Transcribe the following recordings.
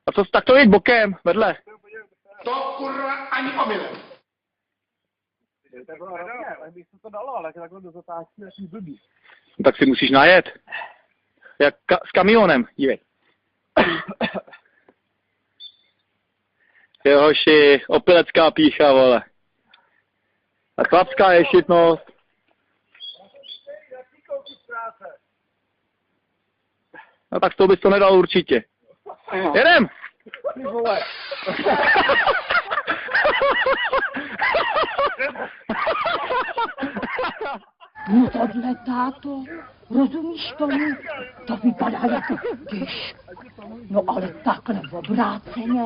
A co, tak to jeď bokem, vedle. To kurva ani omylem. Ale bych se to dalo, ale takhle do zatáčky je blbý. No, tak si musíš najet. Jak s kamionem, dívej. Je hoši, opilecká pícha, vole. A chlapská ješitnost. No tak to bys to nedal určitě. Jedem! Ty vole. No tohle, táto, rozumíš tomu? To vypadá jako kyš. No ale takhle obráceně.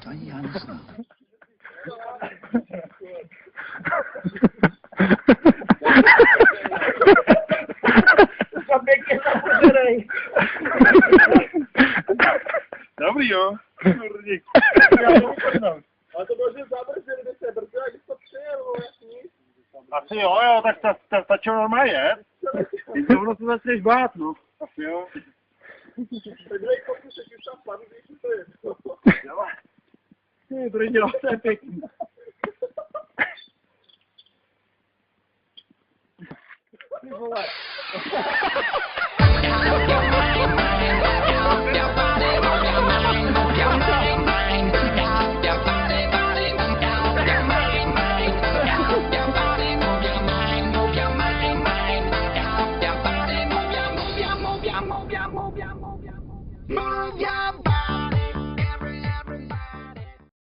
To ani já neznám. Dobrý, jo. Ale to bylo, že zabrzili, když se brzdil, když to přijel, jasný. Asi jo, tak to stačilo normálně jet. Zrovna se začneš bát, no. Asi jo. Tak dej pokusek, už tam plaví, když to je. Jo. Ty brdělo, to je pěkný. Ty vole.